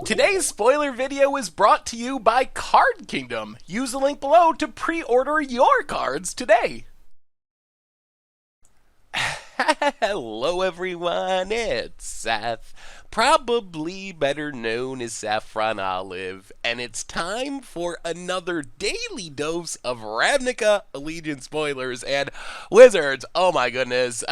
Today's spoiler video is brought to you by Card Kingdom. Use the link below to pre-order your cards today. Hello everyone, it's Seth, probably better known as Saffron Olive, and it's time for another daily dose of Ravnica Allegiance spoilers and Wizards. Oh my goodness.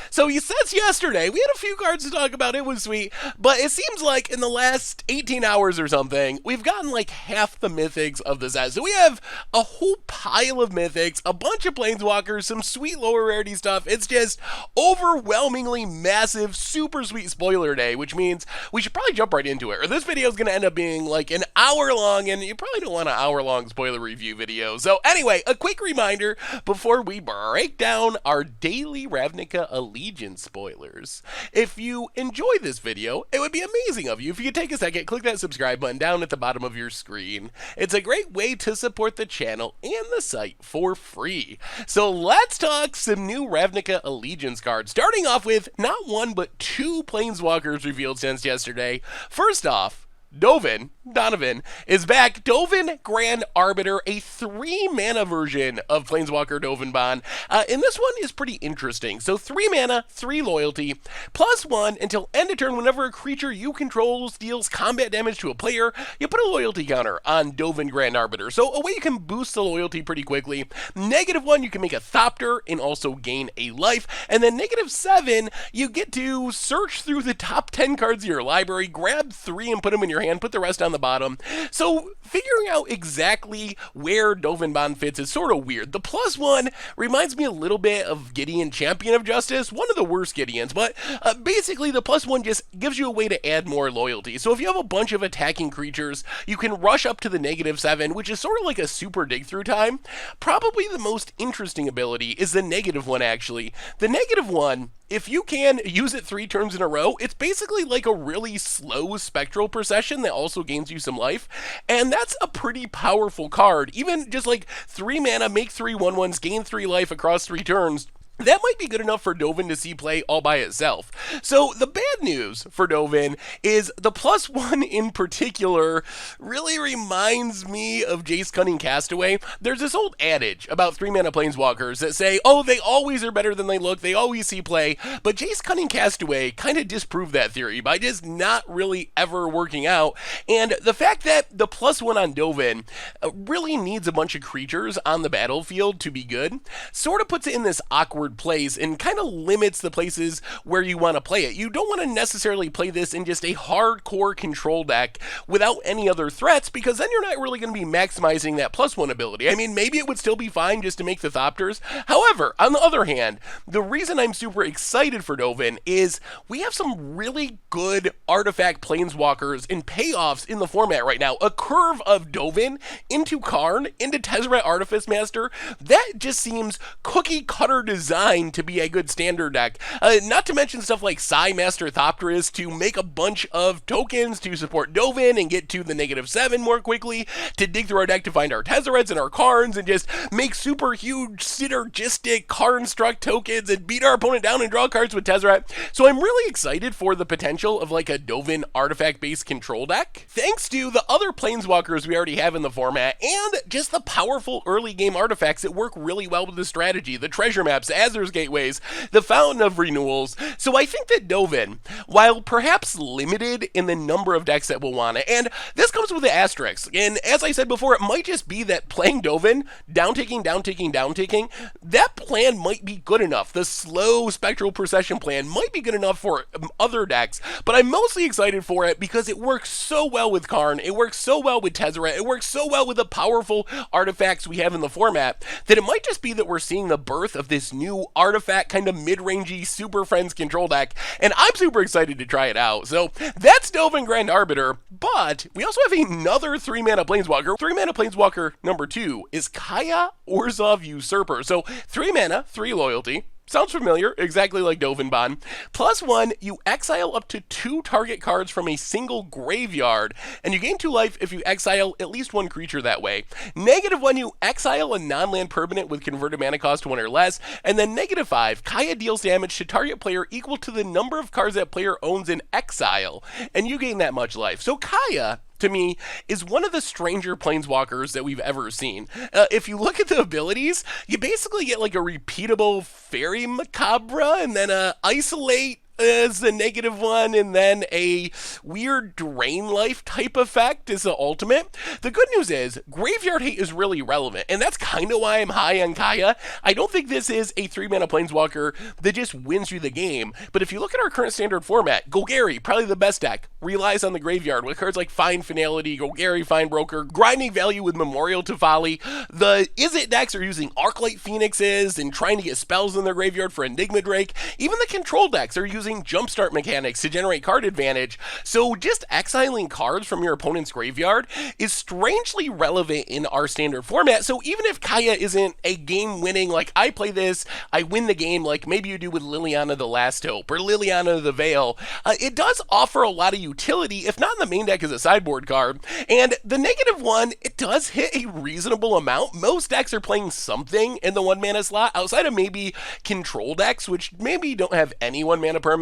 So since yesterday, we had a few cards to talk about, it was sweet, but it seems like in the last 18 hours or something, we've gotten like half the mythics of the set. So we have a whole pile of mythics, a bunch of planeswalkers, some sweet lower rarity stuff. It's just overwhelmingly massive, super sweet spoiler day, which means we should probably jump right into it, or this video is going to end up being like an hour long, and you probably don't want an hour long spoiler review video. So anyway, a quick reminder before we break down our daily Ravnica Allegiance spoilers. If you enjoy this video, it would be amazing of you if you could take a second, click that subscribe button down at the bottom of your screen. It's a great way to support the channel and the site for free. So let's talk some new Ravnica Allegiance cards, starting off with not one but two planeswalkers revealed since yesterday. First off, Dovan Donovan is back. Dovan Grand Arbiter, a 3-mana version of Planeswalker Dovan Bond. And this one is pretty interesting. So 3 mana, 3 loyalty, +1 until end of turn. Whenever a creature you control deals combat damage to a player, you put a loyalty counter on Dovan Grand Arbiter. So a way you can boost the loyalty pretty quickly. -1, you can make a Thopter and also gain a life. And then -7, you get to search through the top 10 cards of your library, grab 3 and put them in your hand, put the rest on the bottom. So figuring out exactly where Dovan Bond fits is sort of weird. The +1 reminds me a little bit of Gideon, Champion of Justice, one of the worst Gideons, but basically the +1 just gives you a way to add more loyalty. So if you have a bunch of attacking creatures, you can rush up to the -7, which is sort of like a super dig through time. Probably the most interesting ability is the -1 actually. The -1, if you can use it 3 turns in a row, it's basically like a really slow spectral procession that also gains you some life, and that's a pretty powerful card. Even just like 3 mana, make 3 1/1s, gain 3 life across 3 turns. That might be good enough for Dovan to see play all by itself. So the bad news for Dovan is the +1 in particular really reminds me of Jace Cunning Castaway. There's this old adage about 3-mana planeswalkers that say, oh, they always are better than they look, they always see play, but Jace Cunning Castaway kind of disproved that theory by just not really ever working out. And the fact that the +1 on Dovan really needs a bunch of creatures on the battlefield to be good sort of puts it in this awkward place and kind of limits the places where you want to play it. You don't want to necessarily play this in just a hardcore control deck without any other threats, because then you're not really going to be maximizing that +1 ability. I mean, maybe it would still be fine just to make the Thopters. However, on the other hand, the reason I'm super excited for Dovan is we have some really good artifact planeswalkers and payoffs in the format right now. A curve of Dovan into Karn, into Tezzeret Artifice Master, that just seems cookie cutter design to be a good standard deck. Not to mention stuff like Psy Master Thopterus to make a bunch of tokens to support Dovan and get to the -7 more quickly, to dig through our deck to find our Tezzerets and our Karns and just make super huge synergistic Karn-struck tokens and beat our opponent down and draw cards with Tezzeret. So I'm really excited for the potential of like a Dovan artifact-based control deck, thanks to the other planeswalkers we already have in the format and just the powerful early game artifacts that work really well with the strategy. The treasure maps, Azur's Gateways, the Fountain of Renewals. So I think that Dovan, while perhaps limited in the number of decks that will want it, and this comes with the asterisk, and as I said before, it might just be that playing Dovan, down-taking, down-taking, down-taking, that plan might be good enough. The slow spectral procession plan might be good enough for other decks, but I'm mostly excited for it because it works so well with Karn, it works so well with Tezzeret, it works so well with the powerful artifacts we have in the format, that it might just be that we're seeing the birth of this new artifact kind of mid-rangey Super Friends control deck, and I'm super excited to try it out. So that's Dovan Grand Arbiter, but we also have another 3-mana planeswalker. 3-mana planeswalker number 2 is Kaya or Zov Usurper. So 3 mana, 3 loyalty, sounds familiar, exactly like Dovan Bon. +1, you exile up to 2 target cards from a single graveyard, and you gain 2 life if you exile at least 1 creature that way. -1, you exile a non-land permanent with converted mana cost 1 or less, and then -5, Kaya deals damage to target player equal to the number of cards that player owns in exile, and you gain that much life. So Kaya, to me, is one of the stranger planeswalkers that we've ever seen. If you look at the abilities, you basically get like a repeatable Fairy Macabre, and then a Isolate is the -1, and then a weird Drain Life type effect is the ultimate. The good news is, Graveyard Hate is really relevant, and that's kind of why I'm high on Kaya. I don't think this is a 3-mana Planeswalker that just wins you the game, but if you look at our current standard format, Golgari, probably the best deck, relies on the graveyard with cards like Fine Finality, Golgari, Fine Broker, grinding value with Memorial to Folly. The Izzet decks are using Arclight Phoenixes and trying to get spells in their graveyard for Enigma Drake. Even the control decks are using jumpstart mechanics to generate card advantage, so just exiling cards from your opponent's graveyard is strangely relevant in our standard format. So even if Kaya isn't a game-winning, like I play this, I win the game, like maybe you do with Liliana the Last Hope or Liliana the Veil, it does offer a lot of utility, if not in the main deck as a sideboard card. And the -1, it does hit a reasonable amount. Most decks are playing something in the 1-mana slot, outside of maybe control decks, which maybe don't have any 1-mana permanents,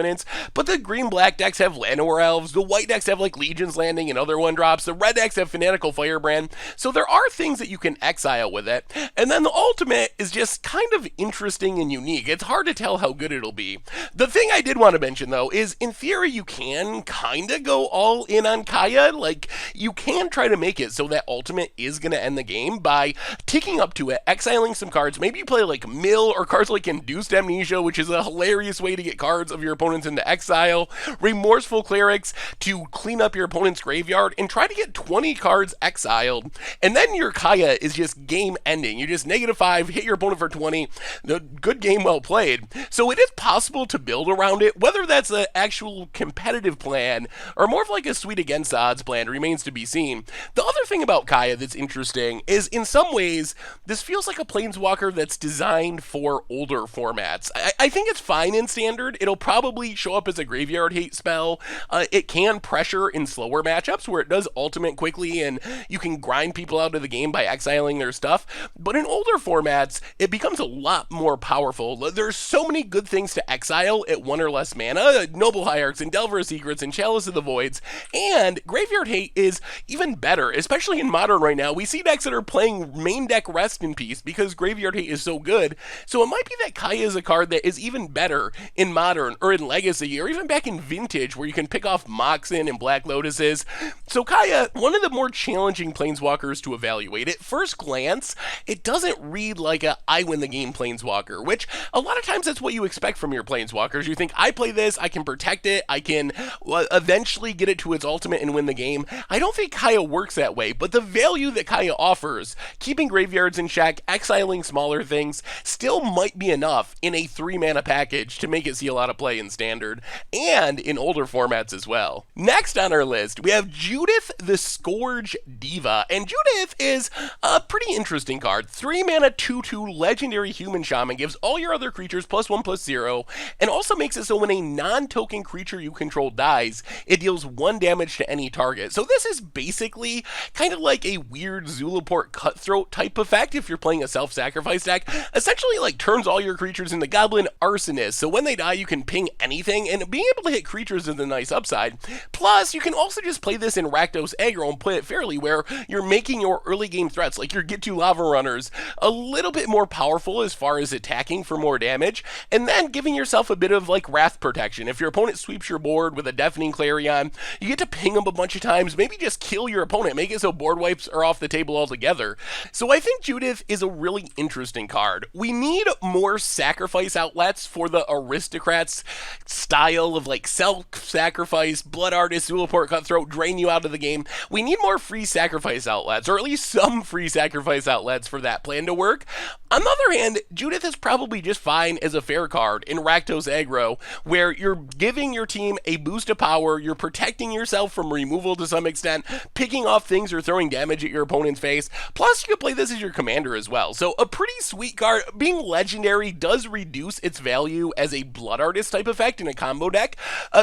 but the green-black decks have Llanowar Elves, the white decks have like Legion's Landing and other 1-drops, the red decks have Fanatical Firebrand, so there are things that you can exile with it. And then the ultimate is just kind of interesting and unique. It's hard to tell how good it'll be. The thing I did want to mention, though, is in theory you can kind of go all in on Kaya. Like, you can try to make it so that ultimate is going to end the game by ticking up to it, exiling some cards. Maybe you play like Mill or cards like Induced Amnesia, which is a hilarious way to get cards of your opponents into exile, Remorseful Clerics to clean up your opponent's graveyard, and try to get 20 cards exiled. And then your Kaya is just game ending. You just -5, hit your opponent for 20. Good game, well played. So it is possible to build around it. Whether that's an actual competitive plan or more of like a sweet against odds plan remains to be seen. The other thing about Kaya that's interesting is in some ways, this feels like a planeswalker that's designed for older formats. I think it's fine in standard. It'll probably show up as a graveyard hate spell. It can pressure in slower matchups where it does ultimate quickly and you can grind people out of the game by exiling their stuff. But in older formats, it becomes a lot more powerful. There's so many good things to exile at 1 or less mana. Noble Hierarchs and Delver of Secrets and Chalice of the Voids. And Graveyard Hate is even better, especially in Modern right now. We see decks that are playing main deck Rest in Peace because Graveyard Hate is so good. So it might be that Kaya is a card that is even better in Modern or in Legacy or even back in Vintage where you can pick off Moxen and Black Lotuses. So Kaya, one of the more challenging planeswalkers to evaluate. At first glance, it doesn't read like a I win the game planeswalker, which a lot of times that's what you expect from your planeswalkers. You think, I play this, I can protect it, I can eventually get it to its ultimate and win the game. I don't think Kaya works that way, but the value that Kaya offers, keeping graveyards in check, exiling smaller things, still might be enough in a 3-mana package to make it see a lot of play in Standard, and in older formats as well. Next on our list, we have Judith the Scourge Diva, and Judith is a pretty interesting card. 3-mana 2/2 legendary human shaman, gives all your other creatures +1/+0, and also makes it so when a non-token creature you control dies, it deals 1 damage to any target. So this is basically kind of like a weird Zulaport Cutthroat type effect if you're playing a self-sacrifice deck. Essentially like turns all your creatures into Goblin Arsonists, so when they die you can ping anything, and being able to hit creatures is a nice upside. Plus, you can also just play this in Rakdos aggro and play it fairly, where you're making your early game threats, like your Get-To Lava Runners, a little bit more powerful as far as attacking for more damage, and then giving yourself a bit of like Wrath protection. If your opponent sweeps your board with a Deafening Clarion, you get to ping them a bunch of times, maybe just kill your opponent, make it so board wipes are off the table altogether. So I think Judith is a really interesting card. We need more sacrifice outlets for the aristocrats style of like self-sacrifice, Blood Artist, Zulaport, Cutthroat drain you out of the game. We need more free sacrifice outlets, or at least some free sacrifice outlets for that plan to work. On the other hand, Judith is probably just fine as a fair card in Rakdos aggro, where you're giving your team a boost of power, you're protecting yourself from removal to some extent, picking off things or throwing damage at your opponent's face, plus you can play this as your commander as well. So a pretty sweet card. Being legendary does reduce its value as a Blood Artist type effect in a combo deck,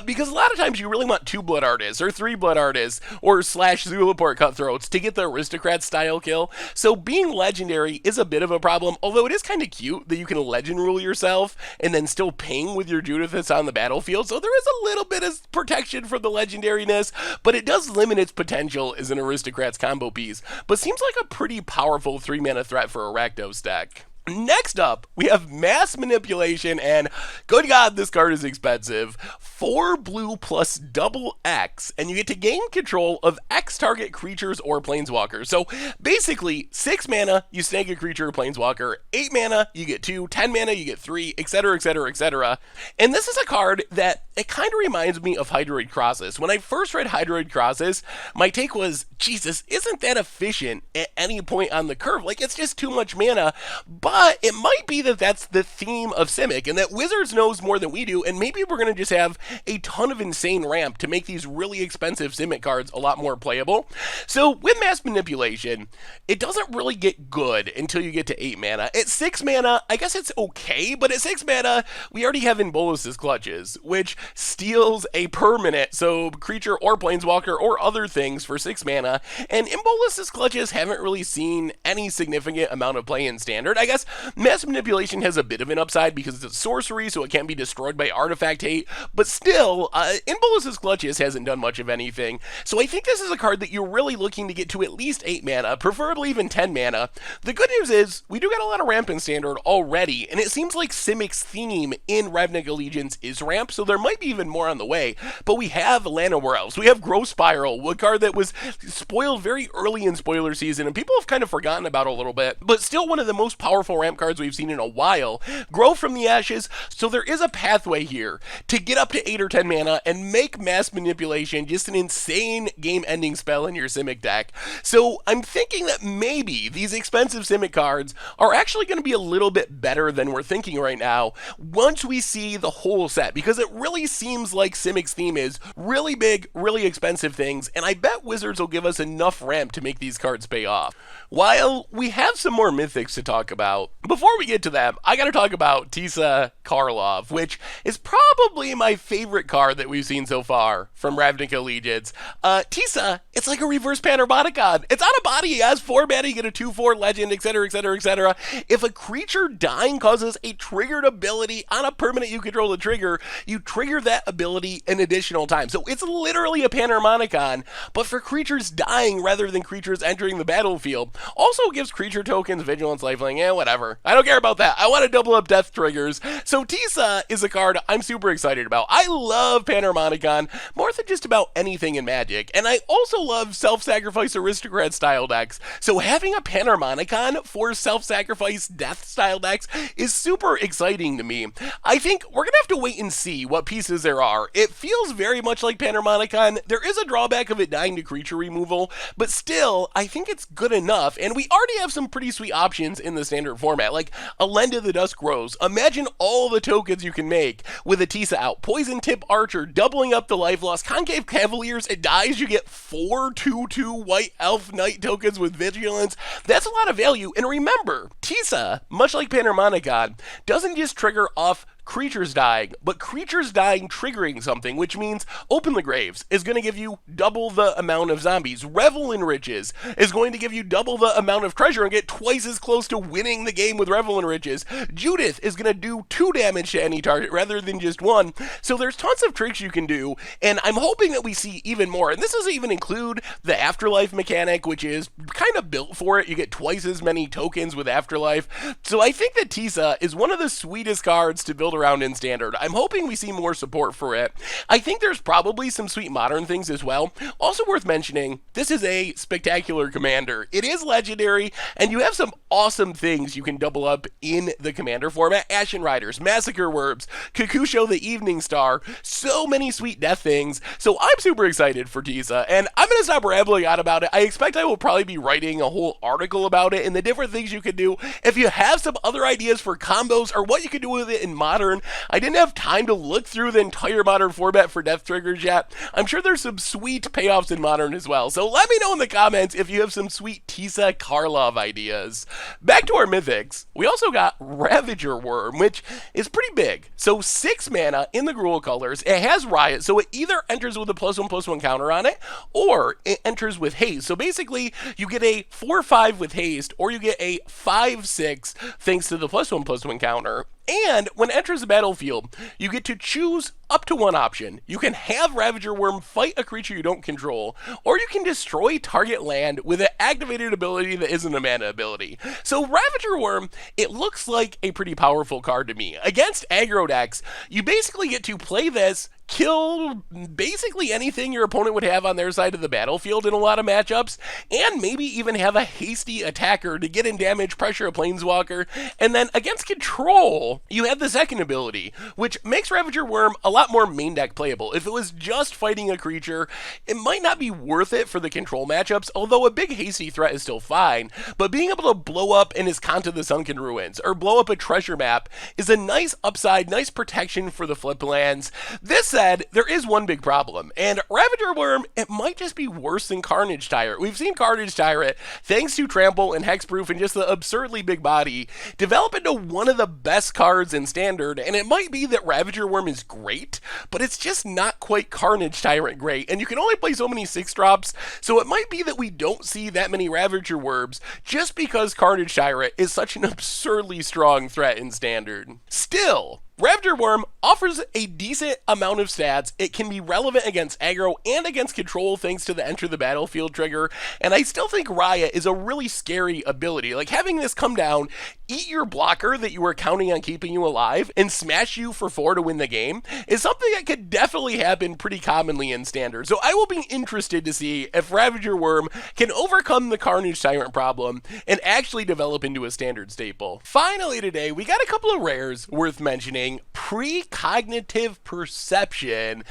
because a lot of times you really want 2 Blood Artists, or 3 Blood Artists, or / Zulaport Cutthroats to get the Aristocrat style kill. So being legendary is a bit of a problem, although it is kind of cute that you can legend rule yourself and then still ping with your Judith that's on the battlefield. So there is a little bit of protection from the legendariness, but it does limit its potential as an Aristocrats combo piece. But seems like a pretty powerful 3-mana threat for a Rakdos deck. Next up, we have Mass Manipulation, and good God, this card is expensive. 4 blue plus double X, and you get to gain control of X target creatures or planeswalkers. So basically, 6 mana, you snag a creature or planeswalker, 8 mana, you get 2, 10 mana, you get 3, etc., etc., etc. And this is a card that it kind of reminds me of Hydroid Crosses. When I first read Hydroid Crosses, my take was, Jesus, isn't that efficient at any point on the curve? Like, it's just too much mana. But it might be that that's the theme of Simic, and that Wizards knows more than we do, and maybe we're going to just have a ton of insane ramp to make these really expensive Simic cards a lot more playable. So with Mass Manipulation, it doesn't really get good until you get to 8 mana. At 6 mana, I guess it's okay, but at 6 mana, we already have Embolus's Clutches, which steals a permanent, so creature or planeswalker or other things for 6 mana, and Embolus's Clutches haven't really seen any significant amount of play in Standard. I guess Mass Manipulation has a bit of an upside because it's a sorcery, so it can't be destroyed by artifact hate, but still, Embolus's Clutches hasn't done much of anything, so I think this is a card that you're really looking to get to at least 8 mana, preferably even 10 mana. The good news is, we do got a lot of ramp in Standard already, and it seems like Simic's theme in Ravnica Allegiance is ramp, so there might be even more on the way, but we have Lana Werewolves, we have Growth Spiral, a card that was spoiled very early in spoiler season, and people have kind of forgotten about a little bit, but still one of the most powerful ramp cards we've seen in a while. Grow from the Ashes, so there is a pathway here to get up to 8 or 10 mana and make Mass Manipulation just an insane game-ending spell in your Simic deck. So I'm thinking that maybe these expensive Simic cards are actually going to be a little bit better than we're thinking right now once we see the whole set, because it really seems like Simic's theme is really big, really expensive things, and I bet Wizards will give us enough ramp to make these cards pay off. While we have some more mythics to talk about, before we get to them, I gotta talk about Tisa Karloff, which is probably my favorite card that we've seen so far from Ravnica Allegiance. Tisa, it's like a reverse Panharmonicon. It's on a body, it has 4 mana, you get a 2/4 legend, etc., etc., etc. If a creature dying causes a triggered ability on a permanent you control the trigger, you trigger that ability an additional time. So it's literally a Panharmonicon, but for creatures dying rather than creatures entering the battlefield. Also gives creature tokens, vigilance, lifelink, whatever. I don't care about that. I want to double up death triggers. So Tisa is a card I'm super excited about. I love Panharmonicon more than just about anything in Magic, and I also love self-sacrifice aristocrat style decks. So having a Panharmonicon for self-sacrifice death style decks is super exciting to me. I think we're gonna have to wait and see what pieces there are. It feels very much like Panharmonicon. There is a drawback of it dying to creature removal, but still, I think it's good enough, and we already have some pretty sweet options in the Standard format, like a Lend of the Dusk Rose. Imagine all the tokens you can make with a Tisa out. Poison Tip Archer, doubling up the life loss. Concave Cavaliers, it dies, you get 4 2/2 White Elf Knight tokens with Vigilance. That's a lot of value, and remember, Tisa, much like Panharmonicon, doesn't just trigger off creatures dying, but creatures dying triggering something, which means Open the Graves is going to give you double the amount of zombies. Revel in Riches is going to give you double the amount of treasure and get twice as close to winning the game with Revel in Riches. Judith is going to do 2 damage to any target rather than just 1. So there's tons of tricks you can do, and I'm hoping that we see even more. And this doesn't even include the Afterlife mechanic, which is kind of built for it. You get twice as many tokens with Afterlife. So I think that Tisa is one of the sweetest cards to build build around in Standard. I'm hoping we see more support for it. I think there's probably some sweet Modern things as well. Also worth mentioning, this is a spectacular commander. It is legendary, and you have some awesome things you can double up in the commander format. Ashen Riders, Massacre Worms, Kakusho the Evening Star, so many sweet death things. So I'm super excited for Tisa, and I'm going to stop rambling on about it. I expect I will probably be writing a whole article about it and the different things you can do. If you have some other ideas for combos or what you can do with it in Modern, I didn't have time to look through the entire Modern format for death triggers yet. I'm sure there's some sweet payoffs in Modern as well. So let me know in the comments if you have some sweet Tisa Karloff ideas. Back to our mythics, we also got Ravager Worm, which is pretty big. So 6 mana in the Gruul colors. It has Riot, so it either enters with a +1/+1 counter on it, or it enters with haste. So basically, you get a 4/5 with haste, or you get a 5/6 thanks to the +1/+1 counter. And when it enters the battlefield, you get to choose up to one option. You can have Ravager Worm fight a creature you don't control, or you can destroy target land with an activated ability that isn't a mana ability. So Ravager Worm, it looks like a pretty powerful card to me. Against aggro decks, you basically get to play this, kill basically anything your opponent would have on their side of the battlefield in a lot of matchups, and maybe even have a hasty attacker to get in damage, pressure a planeswalker, and then against control, you have the second ability, which makes Ravager Worm a lot more main deck playable. If it was just fighting a creature, it might not be worth it for the control matchups, although a big hasty threat is still fine, but being able to blow up an Iskanta the Sunken Ruins, or blow up a treasure map, is a nice upside, nice protection for the flip lands. This said, there is one big problem, and Ravager Worm, it might just be worse than Carnage Tyrant. We've seen Carnage Tyrant, thanks to Trample and Hexproof and just the absurdly big body, develop into one of the best cards in Standard, and it might be that Ravager Worm is great, but it's just not quite Carnage Tyrant great, and you can only play so many 6-drops, so it might be that we don't see that many Ravager Worms just because Carnage Tyrant is such an absurdly strong threat in Standard. Still, Ravager Worm offers a decent amount of stats. It can be relevant against aggro and against control thanks to the enter the battlefield trigger, and I still think Riot is a really scary ability. Like, having this come down, eat your blocker that you were counting on keeping you alive, and smash you for 4 to win the game is something that could definitely happen pretty commonly in Standard. So I will be interested to see if Ravager Worm can overcome the Carnage Tyrant problem and actually develop into a Standard staple. Finally today, we got a couple of rares worth mentioning. Precognitive Perception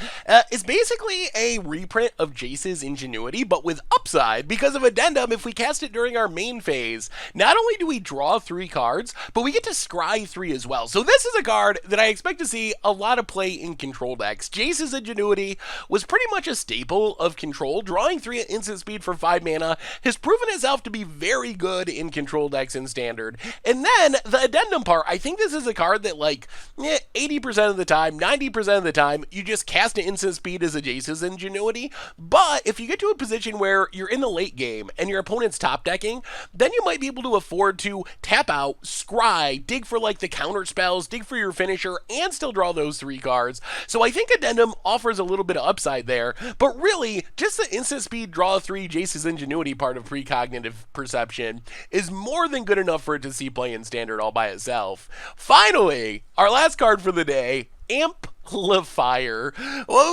is basically a reprint of Jace's Ingenuity, but with upside because of Addendum. If we cast it during our main phase, not only do we draw 3 cards, but we get to scry 3 as well. So this is a card that I expect to see a lot of play in control decks. Jace's Ingenuity was pretty much a staple of control. Drawing 3 at instant speed for 5 mana has proven itself to be very good in control decks in Standard. And then the Addendum part, I think this is a card that, like, 80% of the time, 90% of the time, you just cast an instant speed as a Jace's Ingenuity. But if you get to a position where you're in the late game and your opponent's top decking, then you might be able to afford to tap out, scry, dig for like the counter spells, dig for your finisher, and still draw those 3 cards. So I think Addendum offers a little bit of upside there, but really, just the instant speed draw 3 Jace's Ingenuity part of Precognitive Perception is more than good enough for it to see play in Standard all by itself. Finally, our last card for the day, Amplifier,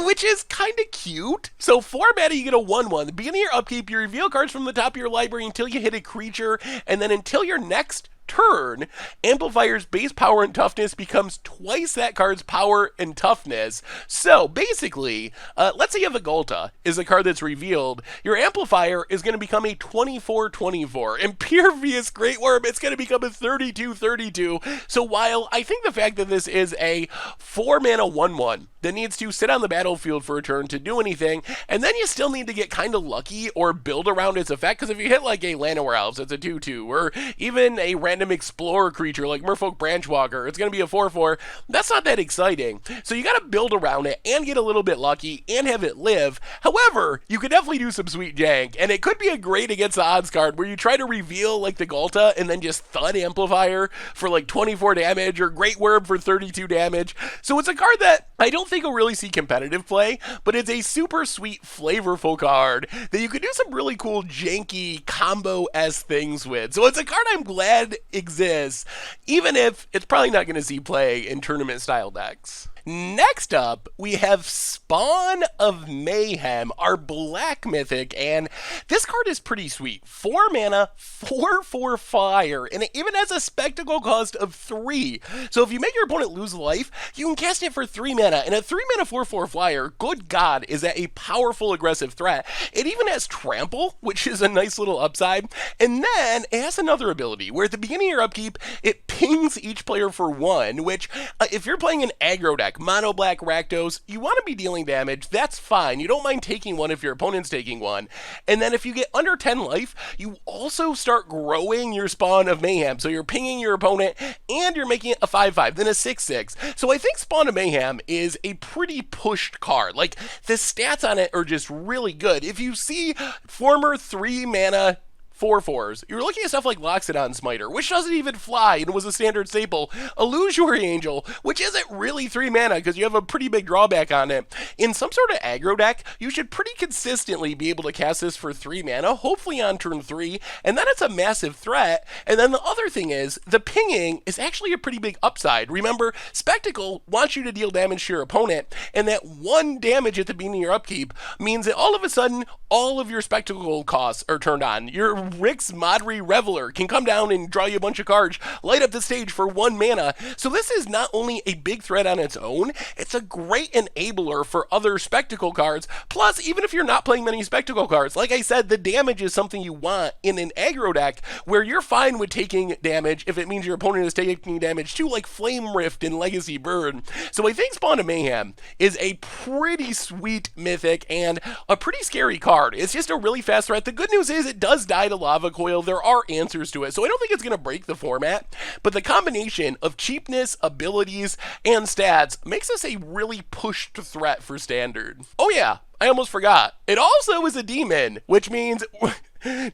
which is kind of cute. So 4 mana, you get a 1/1. At the beginning of your upkeep, you reveal cards from the top of your library until you hit a creature, and then until your next turn, Amplifier's base power and toughness becomes twice that card's power and toughness. So basically, let's say you have a Golta is a card that's revealed. Your Amplifier is going to become a 24/24. And Pervious Great Worm, it's going to become a 32/32. So while I think the fact that this is a 4 mana 1/1 that needs to sit on the battlefield for a turn to do anything, and then you still need to get kind of lucky or build around its effect, because if you hit like a Llanowar Elves, it's a 2/2, or even a random explorer creature like Merfolk Branchwalker, it's going to be a 4/4. That's not that exciting. So you got to build around it and get a little bit lucky and have it live. However, you could definitely do some sweet jank, and it could be a great against the odds card where you try to reveal like the Golta and then just thud Amplifier for like 24 damage, or Great Worm for 32 damage. So it's a card that I don't think you'll really see competitive play, but it's a super sweet, flavorful card that you could do some really cool, janky, combo-esque things with. So it's a card I'm glad exists, even if it's probably not going to see play in tournament-style decks. Next up, we have Spawn of Mayhem, our black mythic, and this card is pretty sweet. 4 mana, 4/4 fire, and it even has a spectacle cost of 3. So if you make your opponent lose life, you can cast it for 3 mana, and a 3 mana 4/4 flyer, good god, is that a powerful aggressive threat. It even has trample, which is a nice little upside, and then it has another ability, where at the beginning of your upkeep, it pings each player for 1, which, if you're playing an aggro deck, mono black Rakdos, you want to be dealing damage, that's fine. You don't mind taking 1 if your opponent's taking 1. And then if you get under 10 life, you also start growing your Spawn of Mayhem. So you're pinging your opponent and you're making it a 5/5, then a 6/6. So I think Spawn of Mayhem is a pretty pushed card. Like, the stats on it are just really good. If you see former 3 mana 4/4s, you're looking at stuff like Loxodon Smiter, which doesn't even fly and was a standard staple. Illusory Angel, which isn't really 3 mana because you have a pretty big drawback on it. In some sort of aggro deck, you should pretty consistently be able to cast this for 3 mana, hopefully on turn 3, and then it's a massive threat. And then the other thing is, the pinging is actually a pretty big upside. Remember, Spectacle wants you to deal damage to your opponent, and that 1 damage at the beginning of your upkeep means that all of a sudden, all of your Spectacle costs are turned on. Your Rick's Modry Reveler can come down and draw you a bunch of cards, light up the stage for 1 mana. So this is not only a big threat on its own, it's a great enabler for other Spectacle cards. Plus, even if you're not playing many Spectacle cards, like I said, the damage is something you want in an aggro deck where you're fine with taking damage if it means your opponent is taking damage too, like Flame Rift and Legacy Burn. So I think Spawn of Mayhem is a pretty sweet mythic and a pretty scary card. It's just a really fast threat. The good news is it does die to Lava Coil. There are answers to it, so I don't think it's going to break the format, but the combination of cheapness, abilities, and stats makes this a really pushed threat for Standard. Oh yeah, I almost forgot. It also is a demon, which means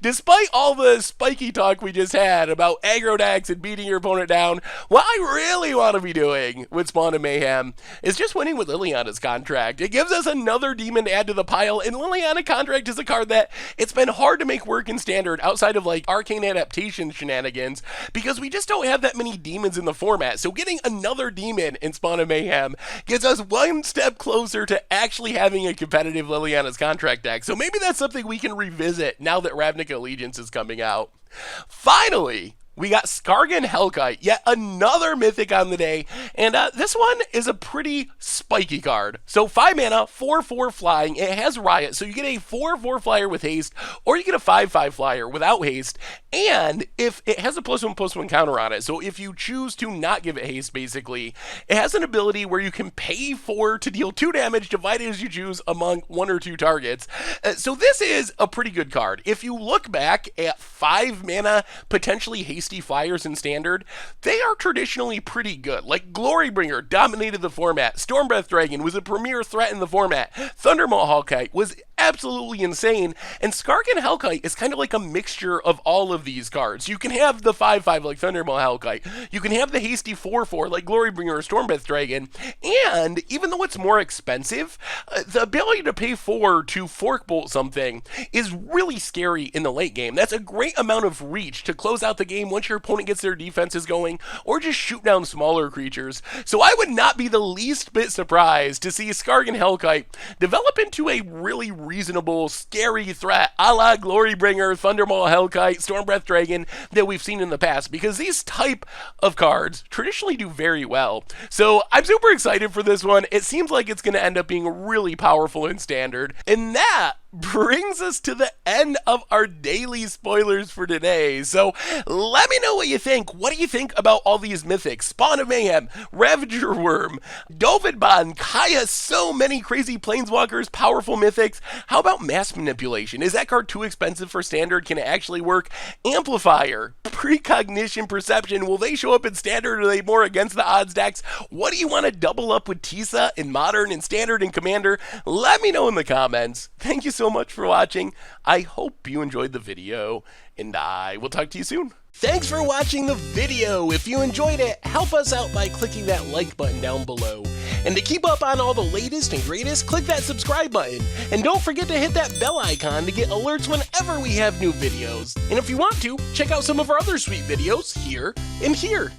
despite all the spiky talk we just had about aggro decks and beating your opponent down, what I really want to be doing with Spawn of Mayhem is just winning with Liliana's Contract. It gives us another demon to add to the pile, and Liliana Contract is a card that it's been hard to make work in Standard outside of like Arcane Adaptation shenanigans because we just don't have that many demons in the format. So getting another demon in Spawn of Mayhem gets us 1 step closer to actually having a competitive Liliana's Contract deck. So maybe that's something we can revisit now that Ravnica Allegiance is coming out. Finally, we got Skargan Hellkite, yet another mythic on the day, and this one is a pretty spiky card. So 5 mana, 4/4 flying, it has Riot, so you get a 4/4 flyer with haste, or you get a 5/5 flyer without haste, and if it has a +1/+1 counter on it, so if you choose to not give it haste, basically, it has an ability where you can pay 4 to deal 2 damage divided as you choose among 1 or 2 targets. So this is a pretty good card. If you look back at 5 mana, potentially hasty flyers in Standard, they are traditionally pretty good. Like Glorybringer dominated the format, Stormbreath Dragon was a premier threat in the format, Thundermaw Hellkite was absolutely insane, and Skargan Hellkite is kind of like a mixture of all of these cards. You can have the 5/5 like Thundermaw Hellkite, you can have the hasty 4/4 like Glorybringer or Stormbreath Dragon, and even though it's more expensive, the ability to pay 4 to fork bolt something is really scary in the late game. That's a great amount of reach to close out the game once your opponent gets their defenses going, or just shoot down smaller creatures. So I would not be the least bit surprised to see Skargan Hellkite develop into a really reasonable, scary threat, a la Glorybringer, Thundermaw Hellkite, Stormbreath Dragon, that we've seen in the past, because these type of cards traditionally do very well. So I'm super excited for this one. It seems like it's going to end up being really powerful in Standard, and that brings us to the end of our daily spoilers for today. So let me know what you think. What do you think about all these mythics? Spawn of Mayhem, Ravager Worm, Dovin and Kaya, so many crazy planeswalkers, powerful mythics. How about Mass Manipulation? Is that card too expensive for Standard? Can it actually work? Amplifier, Precognitive Perception, will they show up in Standard, or are they more against the odds decks? What do you want to double up with Tisa in Modern and Standard and Commander? Let me know in the comments. Thank you so much for watching. I hope you enjoyed the video, and I will talk to you soon. Thanks for watching the video. If you enjoyed it, help us out by clicking that like button down below. And to keep up on all the latest and greatest, click that subscribe button. And don't forget to hit that bell icon to get alerts whenever we have new videos. And if you want to, check out some of our other sweet videos here and here.